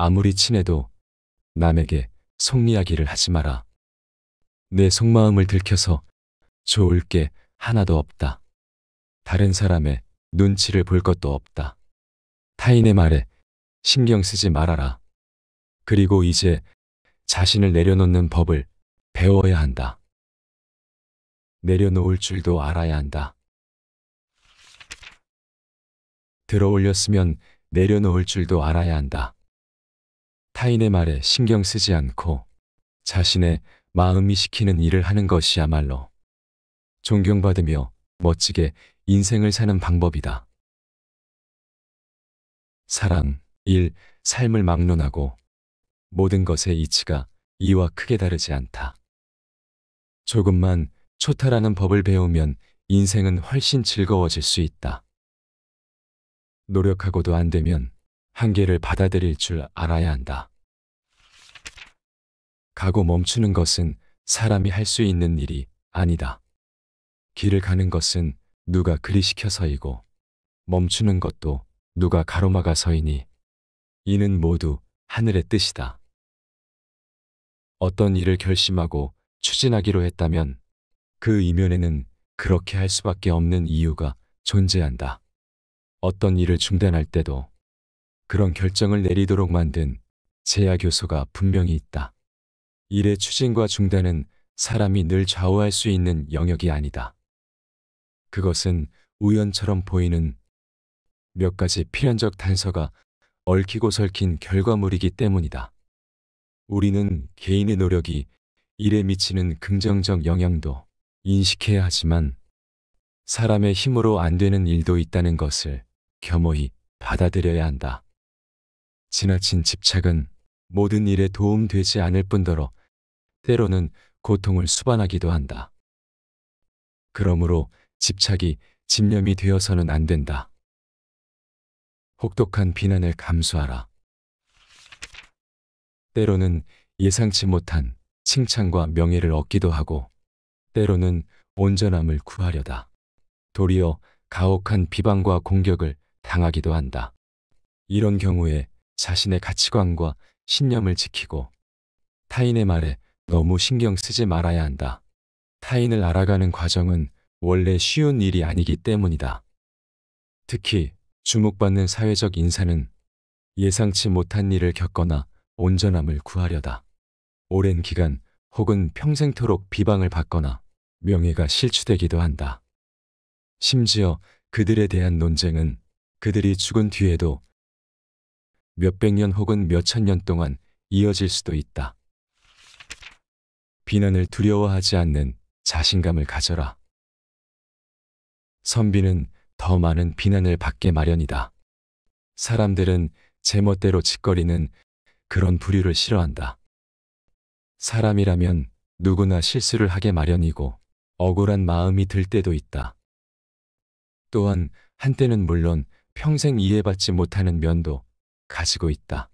아무리 친해도 남에게 속이야기를 하지 마라. 내 속마음을 들켜서 좋을 게 하나도 없다. 다른 사람의 눈치를 볼 것도 없다. 타인의 말에 신경 쓰지 말아라. 그리고 이제 자신을 내려놓는 법을 배워야 한다. 내려놓을 줄도 알아야 한다. 들어 올렸으면 내려놓을 줄도 알아야 한다. 타인의 말에 신경 쓰지 않고 자신의 마음이 시키는 일을 하는 것이야말로 존경받으며 멋지게 인생을 사는 방법이다. 사랑, 일, 삶을 막론하고 모든 것의 이치가 이와 크게 다르지 않다. 조금만 초탈하는 법을 배우면 인생은 훨씬 즐거워질 수 있다. 노력하고도 안 되면 한계를 받아들일 줄 알아야 한다. 가고 멈추는 것은 사람이 할 수 있는 일이 아니다. 길을 가는 것은 누가 그리 시켜서이고 멈추는 것도 누가 가로막아서이니 이는 모두 하늘의 뜻이다. 어떤 일을 결심하고 추진하기로 했다면 그 이면에는 그렇게 할 수밖에 없는 이유가 존재한다. 어떤 일을 중단할 때도 그런 결정을 내리도록 만든 제약 요소가 분명히 있다. 일의 추진과 중단은 사람이 늘 좌우할 수 있는 영역이 아니다. 그것은 우연처럼 보이는 몇 가지 필연적 단서가 얽히고 설킨 결과물이기 때문이다. 우리는 개인의 노력이 일에 미치는 긍정적 영향도 인식해야 하지만 사람의 힘으로 안 되는 일도 있다는 것을 겸허히 받아들여야 한다. 지나친 집착은 모든 일에 도움되지 않을 뿐더러 때로는 고통을 수반하기도 한다. 그러므로 집착이 집념이 되어서는 안 된다. 혹독한 비난을 감수하라. 때로는 예상치 못한 칭찬과 명예를 얻기도 하고 때로는 온전함을 구하려다 도리어 가혹한 비방과 공격을 당하기도 한다. 이런 경우에 자신의 가치관과 신념을 지키고 타인의 말에 너무 신경 쓰지 말아야 한다. 타인을 알아가는 과정은 원래 쉬운 일이 아니기 때문이다. 특히 주목받는 사회적 인사는 예상치 못한 일을 겪거나 온전함을 구하려다 오랜 기간 혹은 평생토록 비방을 받거나 명예가 실추되기도 한다. 심지어 그들에 대한 논쟁은 그들이 죽은 뒤에도 몇백 년 혹은 몇천 년 동안 이어질 수도 있다. 비난을 두려워하지 않는 자신감을 가져라. 선비는 더 많은 비난을 받게 마련이다. 사람들은 제멋대로 짓거리는 그런 부류를 싫어한다. 사람이라면 누구나 실수를 하게 마련이고 억울한 마음이 들 때도 있다. 또한 한때는 물론 평생 이해받지 못하는 면도 가지고 있다.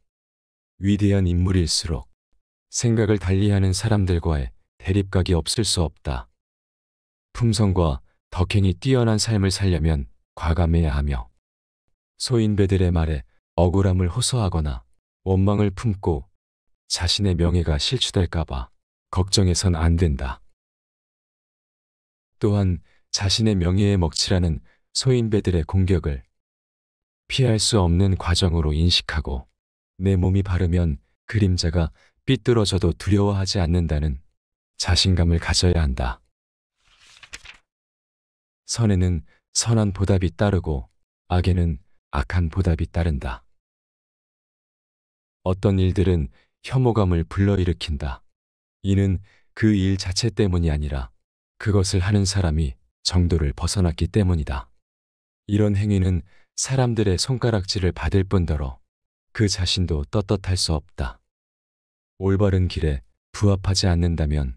위대한 인물일수록 생각을 달리하는 사람들과의 대립각이 없을 수 없다. 품성과 덕행이 뛰어난 삶을 살려면 과감해야 하며 소인배들의 말에 억울함을 호소하거나 원망을 품고 자신의 명예가 실추될까봐 걱정해선 안 된다. 또한 자신의 명예에 먹칠하는 소인배들의 공격을 피할 수 없는 과정으로 인식하고 내 몸이 바르면 그림자가 삐뚤어져도 두려워하지 않는다는 자신감을 가져야 한다. 선에는 선한 보답이 따르고 악에는 악한 보답이 따른다. 어떤 일들은 혐오감을 불러일으킨다. 이는 그 일 자체 때문이 아니라 그것을 하는 사람이 정도를 벗어났기 때문이다. 이런 행위는 사람들의 손가락질을 받을 뿐더러 그 자신도 떳떳할 수 없다. 올바른 길에 부합하지 않는다면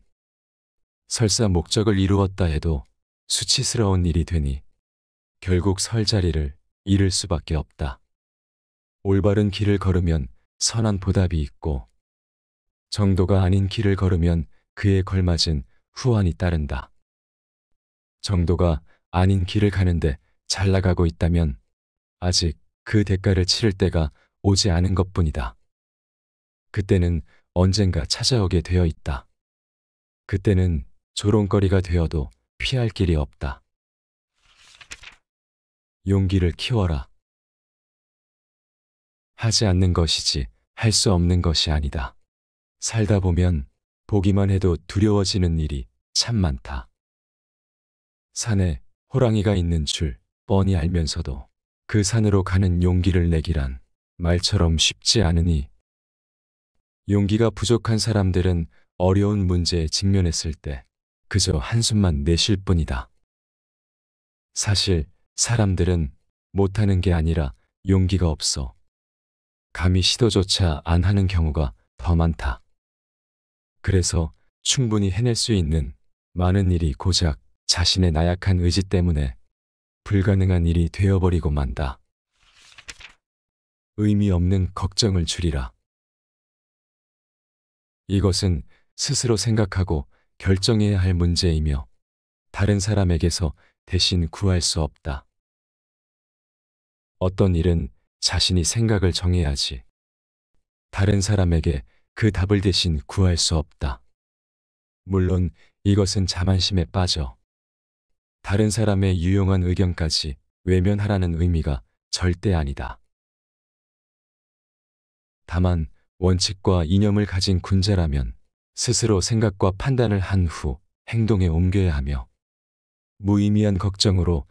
설사 목적을 이루었다 해도 수치스러운 일이 되니 결국 설 자리를 잃을 수밖에 없다. 올바른 길을 걸으면 선한 보답이 있고 정도가 아닌 길을 걸으면 그에 걸맞은 후환이 따른다. 정도가 아닌 길을 가는데 잘 나가고 있다면 아직 그 대가를 치를 때가 오지 않은 것뿐이다. 그때는 언젠가 찾아오게 되어 있다. 그때는 조롱거리가 되어도 피할 길이 없다. 용기를 키워라. 하지 않는 것이지 할 수 없는 것이 아니다. 살다 보면 보기만 해도 두려워지는 일이 참 많다. 산에 호랑이가 있는 줄 뻔히 알면서도 그 산으로 가는 용기를 내기란 말처럼 쉽지 않으니, 용기가 부족한 사람들은 어려운 문제에 직면했을 때 그저 한숨만 내쉴 뿐이다. 사실 사람들은 못하는 게 아니라 용기가 없어 감히 시도조차 안 하는 경우가 더 많다. 그래서 충분히 해낼 수 있는 많은 일이 고작 자신의 나약한 의지 때문에 불가능한 일이 되어버리고 만다. 의미 없는 걱정을 줄이라. 이것은 스스로 생각하고 결정해야 할 문제이며 다른 사람에게서 대신 구할 수 없다. 어떤 일은 자신이 생각을 정해야지 다른 사람에게 그 답을 대신 구할 수 없다. 물론 이것은 자만심에 빠져 다른 사람의 유용한 의견까지 외면하라는 의미가 절대 아니다. 다만 원칙과 이념을 가진 군자라면 스스로 생각과 판단을 한 후 행동에 옮겨야 하며 무의미한 걱정으로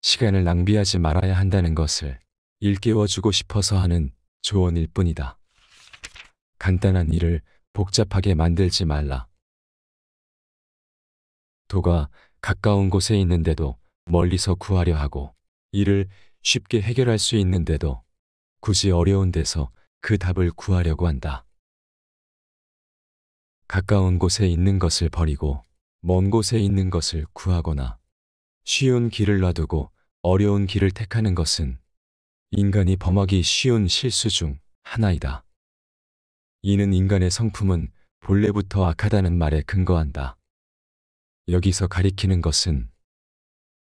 시간을 낭비하지 말아야 한다는 것을 일깨워주고 싶어서 하는 조언일 뿐이다. 간단한 일을 복잡하게 만들지 말라. 도가 가까운 곳에 있는데도 멀리서 구하려 하고 이를 쉽게 해결할 수 있는데도 굳이 어려운 데서 그 답을 구하려고 한다. 가까운 곳에 있는 것을 버리고 먼 곳에 있는 것을 구하거나 쉬운 길을 놔두고 어려운 길을 택하는 것은 인간이 범하기 쉬운 실수 중 하나이다. 이는 인간의 성품은 본래부터 악하다는 말에 근거한다. 여기서 가리키는 것은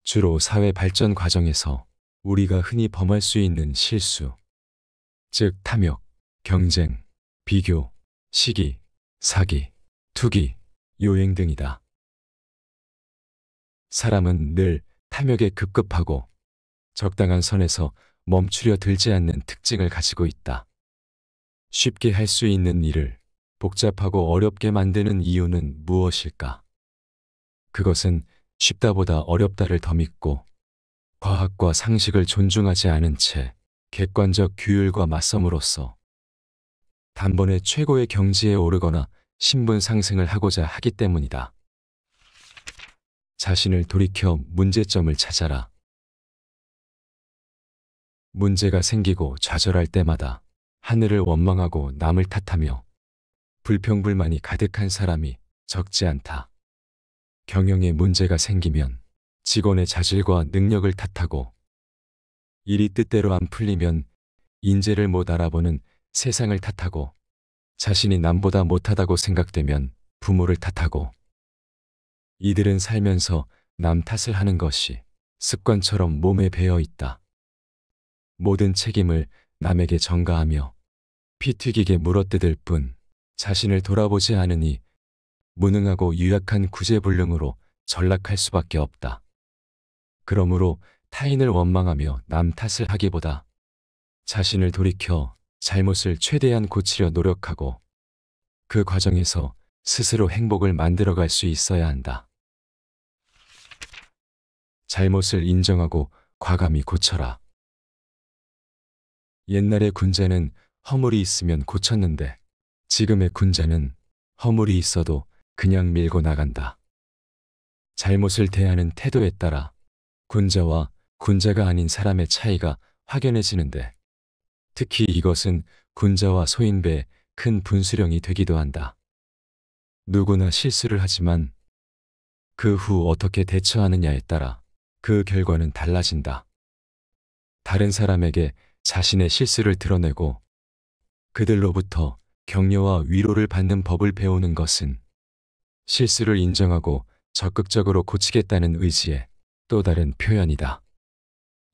주로 사회 발전 과정에서 우리가 흔히 범할 수 있는 실수, 즉 탐욕, 경쟁, 비교, 시기, 사기, 투기, 요행 등이다. 사람은 늘 탐욕에 급급하고 적당한 선에서 멈추려 들지 않는 특징을 가지고 있다. 쉽게 할 수 있는 일을 복잡하고 어렵게 만드는 이유는 무엇일까? 그것은 쉽다보다 어렵다를 더 믿고 과학과 상식을 존중하지 않은 채 객관적 규율과 맞섬으로써 단번에 최고의 경지에 오르거나 신분 상승을 하고자 하기 때문이다. 자신을 돌이켜 문제점을 찾아라. 문제가 생기고 좌절할 때마다 하늘을 원망하고 남을 탓하며 불평불만이 가득한 사람이 적지 않다. 경영에 문제가 생기면 직원의 자질과 능력을 탓하고 일이 뜻대로 안 풀리면 인재를 못 알아보는 세상을 탓하고 자신이 남보다 못하다고 생각되면 부모를 탓하고 이들은 살면서 남 탓을 하는 것이 습관처럼 몸에 배어 있다. 모든 책임을 남에게 전가하며 피 튀기게 물어뜯을 뿐 자신을 돌아보지 않으니 무능하고 유약한 구제불능으로 전락할 수밖에 없다. 그러므로 타인을 원망하며 남 탓을 하기보다 자신을 돌이켜 잘못을 최대한 고치려 노력하고 그 과정에서 스스로 행복을 만들어갈 수 있어야 한다. 잘못을 인정하고 과감히 고쳐라. 옛날의 군자는 허물이 있으면 고쳤는데 지금의 군자는 허물이 있어도 그냥 밀고 나간다. 잘못을 대하는 태도에 따라 군자와 군자가 아닌 사람의 차이가 확연해지는데 특히 이것은 군자와 소인배의 큰 분수령이 되기도 한다. 누구나 실수를 하지만 그 후 어떻게 대처하느냐에 따라 그 결과는 달라진다. 다른 사람에게 자신의 실수를 드러내고 그들로부터 격려와 위로를 받는 법을 배우는 것은 실수를 인정하고 적극적으로 고치겠다는 의지의 또 다른 표현이다.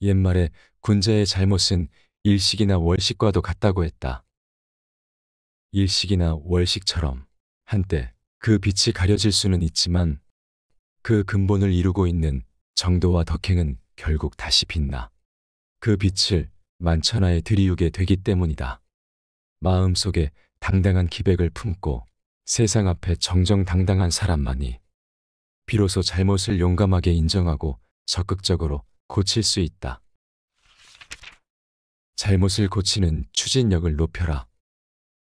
옛말에 군자의 잘못은 일식이나 월식과도 같다고 했다. 일식이나 월식처럼 한때 그 빛이 가려질 수는 있지만 그 근본을 이루고 있는 정도와 덕행은 결국 다시 빛나 그 빛을 만천하에 들이우게 되기 때문이다. 마음속에 당당한 기백을 품고 세상 앞에 정정당당한 사람만이 비로소 잘못을 용감하게 인정하고 적극적으로 고칠 수 있다. 잘못을 고치는 추진력을 높여라.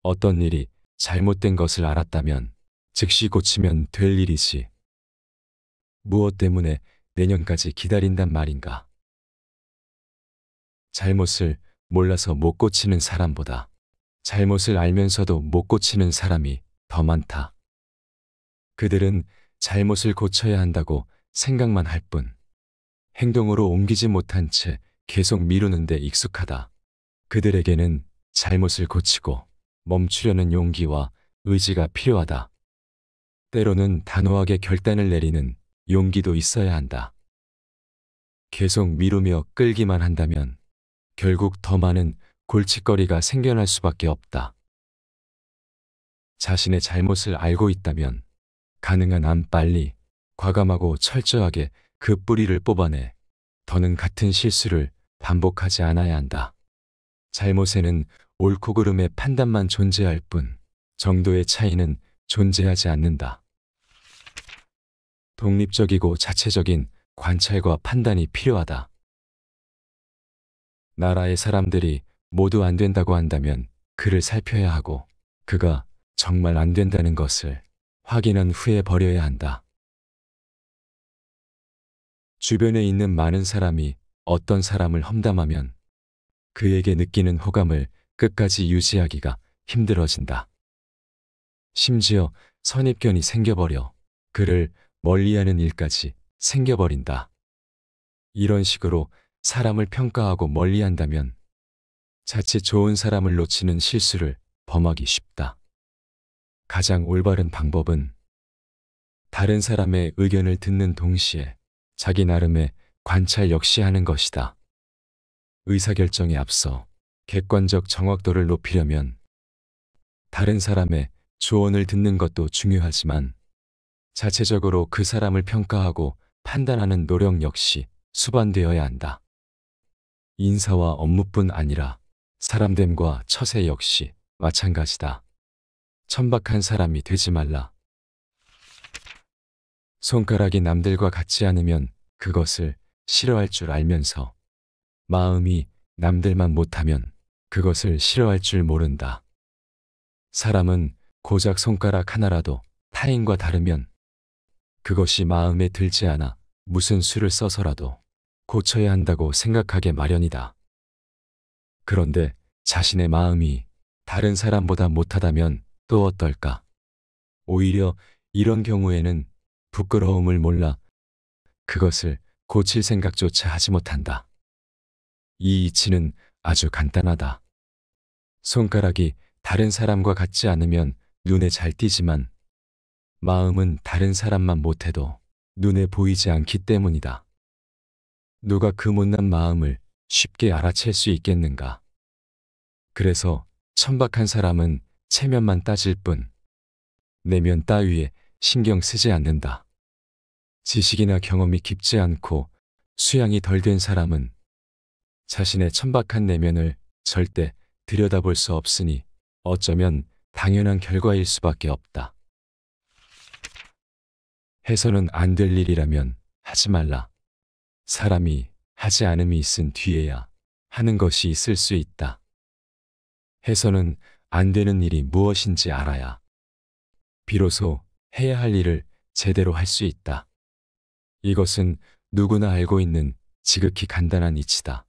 어떤 일이 잘못된 것을 알았다면 즉시 고치면 될 일이지. 무엇 때문에 내년까지 기다린단 말인가? 잘못을 몰라서 못 고치는 사람보다 잘못을 알면서도 못 고치는 사람이 더 많다. 그들은 잘못을 고쳐야 한다고 생각만 할 뿐, 행동으로 옮기지 못한 채 계속 미루는 데 익숙하다. 그들에게는 잘못을 고치고 멈추려는 용기와 의지가 필요하다. 때로는 단호하게 결단을 내리는 용기도 있어야 한다. 계속 미루며 끌기만 한다면 결국 더 많은 골칫거리가 생겨날 수밖에 없다. 자신의 잘못을 알고 있다면 가능한 한 빨리 과감하고 철저하게 그 뿌리를 뽑아내 더는 같은 실수를 반복하지 않아야 한다. 잘못에는 옳고 그름의 판단만 존재할 뿐 정도의 차이는 존재하지 않는다. 독립적이고 자체적인 관찰과 판단이 필요하다. 나라의 사람들이 모두 안 된다고 한다면 그를 살펴야 하고 그가 정말 안 된다는 것을 확인한 후에 버려야 한다. 주변에 있는 많은 사람이 어떤 사람을 험담하면 그에게 느끼는 호감을 끝까지 유지하기가 힘들어진다. 심지어 선입견이 생겨버려 그를 멀리하는 일까지 생겨버린다. 이런 식으로 사람을 평가하고 멀리한다면 자칫 좋은 사람을 놓치는 실수를 범하기 쉽다. 가장 올바른 방법은 다른 사람의 의견을 듣는 동시에 자기 나름의 관찰 역시 하는 것이다. 의사결정에 앞서 객관적 정확도를 높이려면 다른 사람의 조언을 듣는 것도 중요하지만 자체적으로 그 사람을 평가하고 판단하는 노력 역시 수반되어야 한다. 인사와 업무뿐 아니라 사람됨과 처세 역시 마찬가지다. 천박한 사람이 되지 말라. 손가락이 남들과 같지 않으면 그것을 싫어할 줄 알면서 마음이 남들만 못하면 그것을 싫어할 줄 모른다. 사람은 고작 손가락 하나라도 타인과 다르면 그것이 마음에 들지 않아 무슨 수를 써서라도 고쳐야 한다고 생각하게 마련이다. 그런데 자신의 마음이 다른 사람보다 못하다면 또 어떨까? 오히려 이런 경우에는 부끄러움을 몰라 그것을 고칠 생각조차 하지 못한다. 이 이치는 아주 간단하다. 손가락이 다른 사람과 같지 않으면 눈에 잘 띄지만 마음은 다른 사람만 못해도 눈에 보이지 않기 때문이다. 누가 그 못난 마음을 쉽게 알아챌 수 있겠는가? 그래서 천박한 사람은 체면만 따질 뿐 내면 따위에 신경 쓰지 않는다. 지식이나 경험이 깊지 않고 수양이 덜 된 사람은 자신의 천박한 내면을 절대 들여다볼 수 없으니 어쩌면 당연한 결과일 수밖에 없다. 해서는 안 될 일이라면 하지 말라. 사람이 하지 않음이 있은 뒤에야 하는 것이 있을 수 있다. 해서는 안 되는 일이 무엇인지 알아야 비로소 해야 할 일을 제대로 할 수 있다. 이것은 누구나 알고 있는 지극히 간단한 이치다.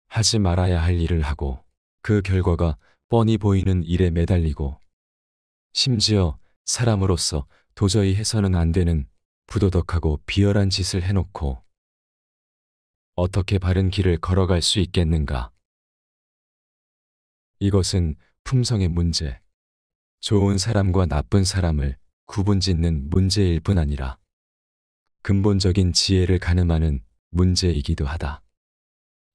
하지 말아야 할 일을 하고 그 결과가 뻔히 보이는 일에 매달리고 심지어 사람으로서 도저히 해서는 안 되는 부도덕하고 비열한 짓을 해놓고 어떻게 바른 길을 걸어갈 수 있겠는가? 이것은 품성의 문제, 좋은 사람과 나쁜 사람을 구분짓는 문제일 뿐 아니라 근본적인 지혜를 가늠하는 문제이기도 하다.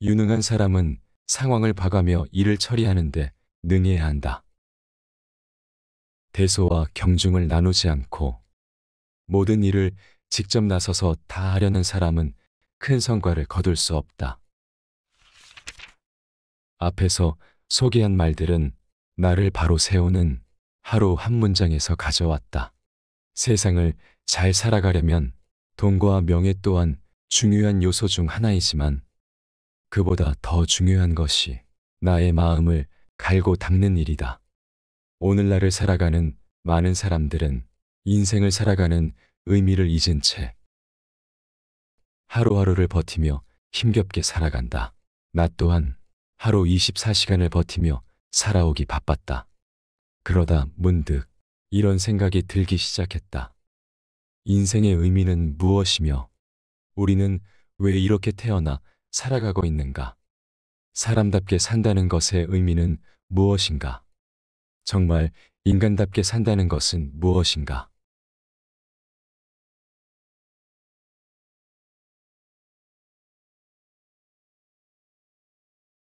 유능한 사람은 상황을 봐가며 일을 처리하는데 능해야 한다. 대소와 경중을 나누지 않고 모든 일을 직접 나서서 다 하려는 사람은 큰 성과를 거둘 수 없다. 앞에서 소개한 말들은 나를 바로 세우는 하루 한 문장에서 가져왔다. 세상을 잘 살아가려면 돈과 명예 또한 중요한 요소 중 하나이지만 그보다 더 중요한 것이 나의 마음을 갈고 닦는 일이다. 오늘날을 살아가는 많은 사람들은 인생을 살아가는 의미를 잊은 채 하루하루를 버티며 힘겹게 살아간다. 나 또한 하루 24시간을 버티며 살아오기 바빴다. 그러다 문득 이런 생각이 들기 시작했다. 인생의 의미는 무엇이며 우리는 왜 이렇게 태어나 살아가고 있는가? 사람답게 산다는 것의 의미는 무엇인가? 정말 인간답게 산다는 것은 무엇인가?